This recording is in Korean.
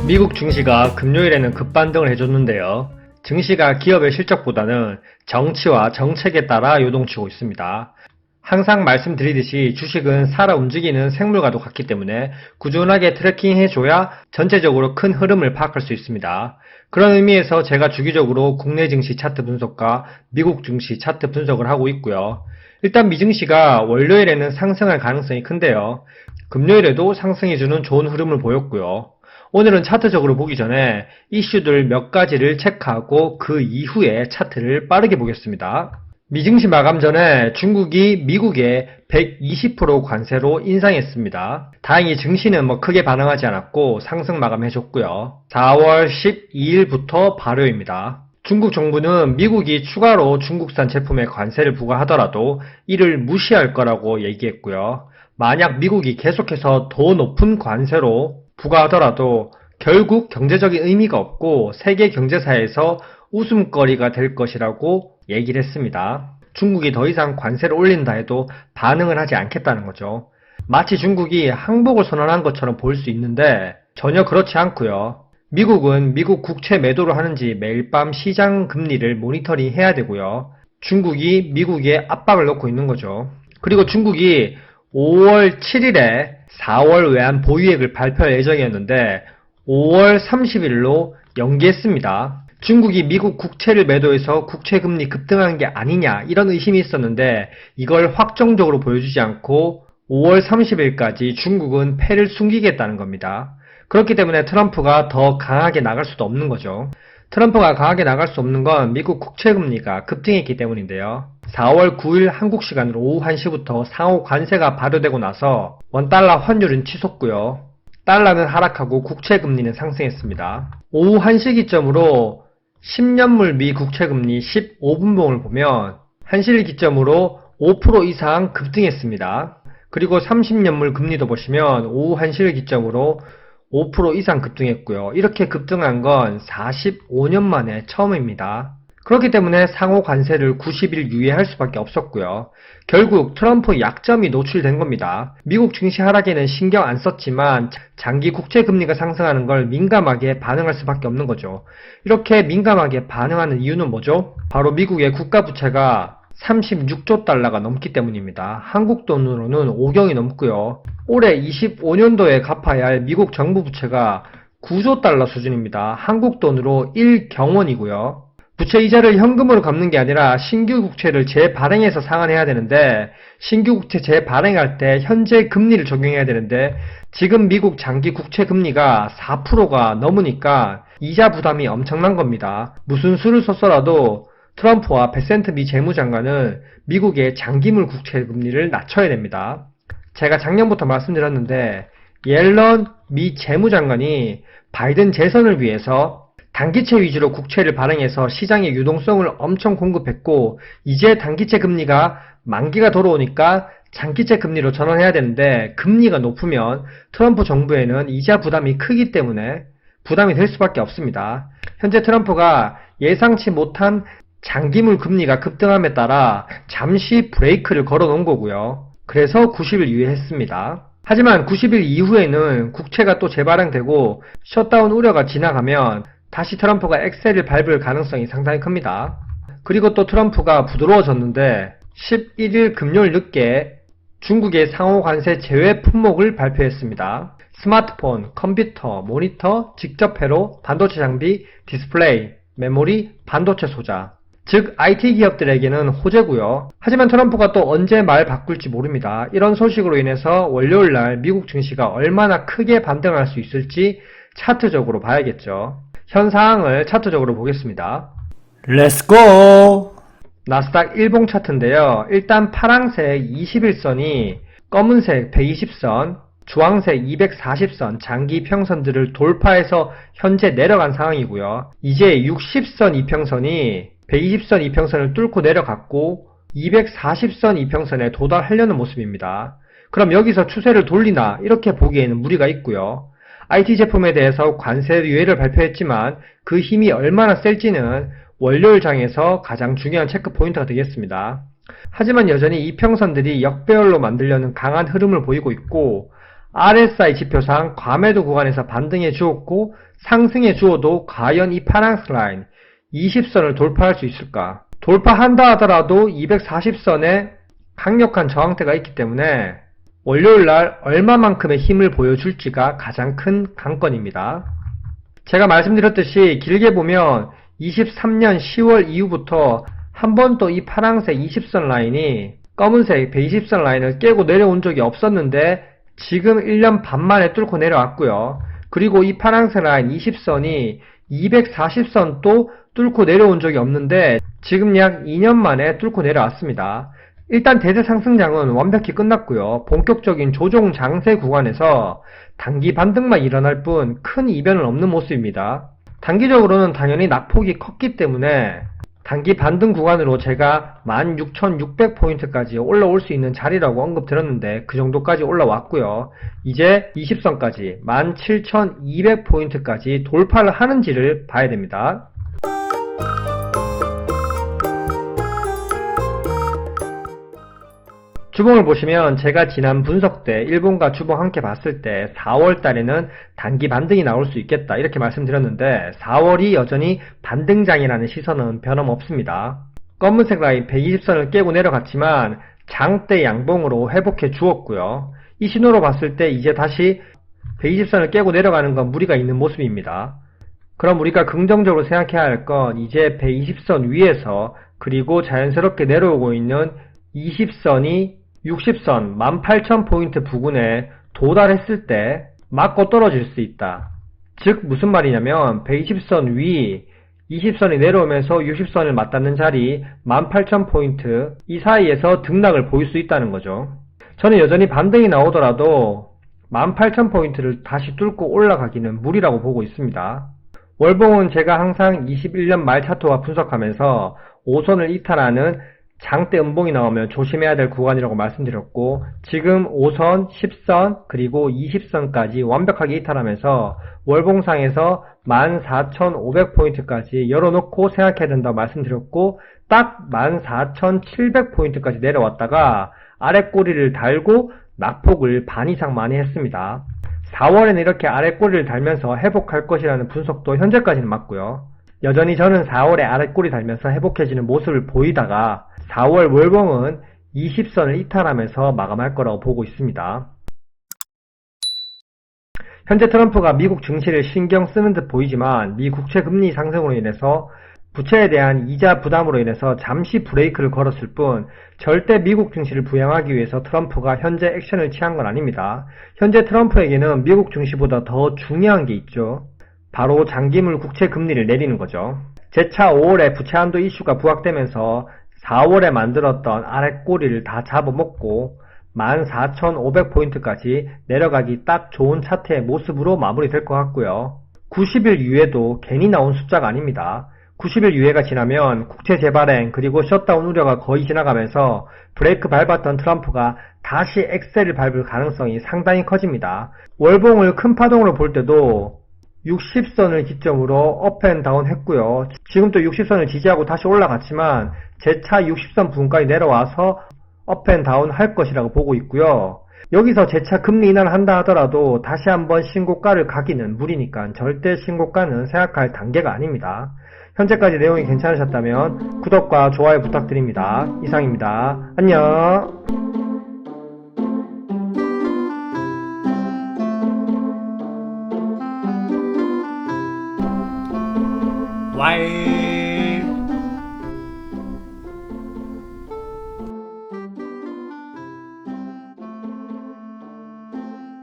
미국 증시가 금요일에는 급반등을 해줬는데요. 증시가 기업의 실적보다는 정치와 정책에 따라 요동치고 있습니다. 항상 말씀드리듯이 주식은 살아 움직이는 생물과도 같기 때문에 꾸준하게 트래킹해줘야 전체적으로 큰 흐름을 파악할 수 있습니다. 그런 의미에서 제가 주기적으로 국내 증시 차트 분석과 미국 증시 차트 분석을 하고 있고요. 일단 미증시가 월요일에는 상승할 가능성이 큰데요. 금요일에도 상승해주는 좋은 흐름을 보였고요. 오늘은 차트적으로 보기 전에 이슈들 몇 가지를 체크하고 그 이후에 차트를 빠르게 보겠습니다. 미증시 마감 전에 중국이 미국에 120% 관세로 인상했습니다. 다행히 증시는 크게 반응하지 않았고 상승 마감해줬고요. 4월 12일부터 발효입니다. 중국 정부는 미국이 추가로 중국산 제품에 관세를 부과하더라도 이를 무시할 거라고 얘기했고요. 만약 미국이 계속해서 더 높은 관세로 부과하더라도 결국 경제적인 의미가 없고 세계 경제사에서 웃음거리가 될 것이라고 얘기를 했습니다. 중국이 더 이상 관세를 올린다 해도 반응을 하지 않겠다는 거죠. 마치 중국이 항복을 선언한 것처럼 보일 수 있는데 전혀 그렇지 않고요. 미국은 미국 국채 매도를 하는지 매일 밤 시장 금리를 모니터링 해야 되고요. 중국이 미국에 압박을 넣고 있는 거죠. 그리고 중국이 5월 7일에 4월 외환 보유액을 발표할 예정이었는데 5월 30일로 연기했습니다. 중국이 미국 국채를 매도해서 국채금리 급등한 게 아니냐 이런 의심이 있었는데 이걸 확정적으로 보여주지 않고 5월 30일까지 중국은 패를 숨기겠다는 겁니다. 그렇기 때문에 트럼프가 더 강하게 나갈 수도 없는 거죠. 트럼프가 강하게 나갈 수 없는 건 미국 국채금리가 급등했기 때문인데요. 4월 9일 한국 시간으로 오후 1시부터 상호 관세가 발효되고 나서 원달러 환율은 치솟고요. 달러는 하락하고 국채금리는 상승했습니다. 오후 1시 기점으로 10년물 미 국채금리 15분봉을 보면 1시를 기점으로 5% 이상 급등했습니다. 그리고 30년물 금리도 보시면 오후 1시를 기점으로 5% 이상 급등했고요. 이렇게 급등한 건 45년 만에 처음입니다. 그렇기 때문에 상호 관세를 90일 유예할 수밖에 없었고요. 결국 트럼프 약점이 노출된 겁니다. 미국 증시 하락에는 신경 안 썼지만 장기 국채 금리가 상승하는 걸 민감하게 반응할 수밖에 없는 거죠. 이렇게 민감하게 반응하는 이유는 뭐죠? 바로 미국의 국가 부채가 36조 달러가 넘기 때문입니다. 한국 돈으로는 5경이 넘고요. 올해 25년도에 갚아야 할 미국 정부 부채가 9조 달러 수준입니다. 한국 돈으로 1경원이고요. 부채 이자를 현금으로 갚는 게 아니라 신규 국채를 재발행해서 상환해야 되는데 신규 국채 재발행할 때 현재 금리를 적용해야 되는데 지금 미국 장기 국채 금리가 4%가 넘으니까 이자 부담이 엄청난 겁니다. 무슨 수를 썼더라도 트럼프와 베센트 미 재무장관은 미국의 장기물 국채 금리를 낮춰야 됩니다. 제가 작년부터 말씀드렸는데 옐런 미 재무장관이 바이든 재선을 위해서 단기채 위주로 국채를 발행해서 시장의 유동성을 엄청 공급했고 이제 단기채 금리가 만기가 돌아오니까 장기채 금리로 전환해야 되는데 금리가 높으면 트럼프 정부에는 이자 부담이 크기 때문에 부담이 될 수밖에 없습니다. 현재 트럼프가 예상치 못한 장기물 금리가 급등함에 따라 잠시 브레이크를 걸어 놓은 거고요. 그래서 90일 유예했습니다. 하지만 90일 이후에는 국채가 또 재발행되고 셧다운 우려가 지나가면 다시 트럼프가 엑셀을 밟을 가능성이 상당히 큽니다. 그리고 또 트럼프가 부드러워졌는데 11일 금요일 늦게 중국의 상호 관세 제외 품목을 발표했습니다. 스마트폰, 컴퓨터, 모니터, 직접 회로, 반도체 장비, 디스플레이, 메모리, 반도체 소자 즉 IT 기업들에게는 호재고요. 하지만 트럼프가 또 언제 말 바꿀지 모릅니다. 이런 소식으로 인해서 월요일날 미국 증시가 얼마나 크게 반등할 수 있을지 차트적으로 봐야겠죠. 현 상황을 차트적으로 보겠습니다. 렛츠고! 나스닥 일봉 차트인데요. 일단 파랑색 21선이 검은색 120선, 주황색 240선 장기 이평선들을 돌파해서 현재 내려간 상황이고요. 이제 60선 이평선이 120선 이평선을 뚫고 내려갔고 240선 이평선에 도달하려는 모습입니다. 그럼 여기서 추세를 돌리나 이렇게 보기에는 무리가 있고요. IT 제품에 대해서 관세 유예를 발표했지만 그 힘이 얼마나 셀지는 월요일 장에서 가장 중요한 체크 포인트가 되겠습니다. 하지만 여전히 이평선들이 역배열로 만들려는 강한 흐름을 보이고 있고 RSI 지표상 과매도 구간에서 반등해 주었고 상승해 주어도 과연 이 파란색 라인 20선을 돌파할 수 있을까? 돌파한다 하더라도 240선에 강력한 저항대가 있기 때문에 월요일날 얼마만큼의 힘을 보여줄지가 가장 큰 관건입니다. 제가 말씀드렸듯이 길게 보면 23년 10월 이후부터 한 번도 이 파란색 20선 라인이 검은색 120선 라인을 깨고 내려온 적이 없었는데 지금 1년 반 만에 뚫고 내려왔고요. 그리고 이 파란색 라인 20선이 240선도 뚫고 내려온 적이 없는데 지금 약 2년 만에 뚫고 내려왔습니다. 일단 대세 상승장은 완벽히 끝났고요. 본격적인 조정 장세 구간에서 단기 반등만 일어날 뿐 큰 이변은 없는 모습입니다. 단기적으로는 당연히 낙폭이 컸기 때문에 단기 반등 구간으로 제가 16,600포인트까지 올라올 수 있는 자리라고 언급드렸는데 그 정도까지 올라왔고요. 이제 20선까지 17,200포인트까지 돌파를 하는지를 봐야 됩니다. 주봉을 보시면 제가 지난 분석 때 일본과 주봉 함께 봤을 때 4월 달에는 단기 반등이 나올 수 있겠다 이렇게 말씀드렸는데 4월이 여전히 반등장이라는 시선은 변함없습니다. 검은색 라인 120선을 깨고 내려갔지만 장대 양봉으로 회복해 주었고요. 이 신호로 봤을 때 이제 다시 120선을 깨고 내려가는 건 무리가 있는 모습입니다. 그럼 우리가 긍정적으로 생각해야 할 건 이제 120선 위에서 그리고 자연스럽게 내려오고 있는 20선이 60선 18,000포인트 부근에 도달했을 때 맞고 떨어질 수 있다. 즉 무슨 말이냐면 120선 위 20선이 내려오면서 60선을 맞닿는 자리 18,000포인트 이 사이에서 등락을 보일 수 있다는 거죠. 저는 여전히 반등이 나오더라도 18,000포인트를 다시 뚫고 올라가기는 무리라고 보고 있습니다. 월봉은 제가 항상 21년 말 차트와 분석하면서 5선을 이탈하는 장대 음봉이 나오면 조심해야 될 구간이라고 말씀드렸고 지금 5선, 10선, 그리고 20선까지 완벽하게 이탈하면서 월봉상에서 14,500포인트까지 열어놓고 생각해야 된다고 말씀드렸고 딱 14,700포인트까지 내려왔다가 아랫꼬리를 달고 낙폭을 반 이상 많이 했습니다. 4월에는 이렇게 아랫꼬리를 달면서 회복할 것이라는 분석도 현재까지는 맞고요. 여전히 저는 4월에 아랫꼬리 달면서 회복해지는 모습을 보이다가 4월 월봉은 20선을 이탈하면서 마감할 거라고 보고 있습니다. 현재 트럼프가 미국 증시를 신경 쓰는 듯 보이지만 미 국채 금리 상승으로 인해서 부채에 대한 이자 부담으로 인해서 잠시 브레이크를 걸었을 뿐 절대 미국 증시를 부양하기 위해서 트럼프가 현재 액션을 취한 건 아닙니다. 현재 트럼프에게는 미국 증시보다 더 중요한 게 있죠. 바로 장기물 국채 금리를 내리는 거죠. 재차 5월에 부채 한도 이슈가 부각되면서 4월에 만들었던 아랫꼬리를 다 잡아먹고 14,500포인트까지 내려가기 딱 좋은 차트의 모습으로 마무리될 것 같고요. 90일 유예도 괜히 나온 숫자가 아닙니다. 90일 유예가 지나면 국채 재발행 그리고 셧다운 우려가 거의 지나가면서 브레이크 밟았던 트럼프가 다시 엑셀을 밟을 가능성이 상당히 커집니다. 월봉을 큰 파동으로 볼 때도 60선을 기점으로 업앤다운 했고요. 지금 또 60선을 지지하고 다시 올라갔지만 재차 60선 부근까지 내려와서 업앤다운 할 것이라고 보고 있고요. 여기서 재차 금리 인하를 한다 하더라도 다시 한번 신고가를 가기는 무리니까 절대 신고가는 생각할 단계가 아닙니다. 현재까지 내용이 괜찮으셨다면 구독과 좋아요 부탁드립니다. 이상입니다. 안녕. 와이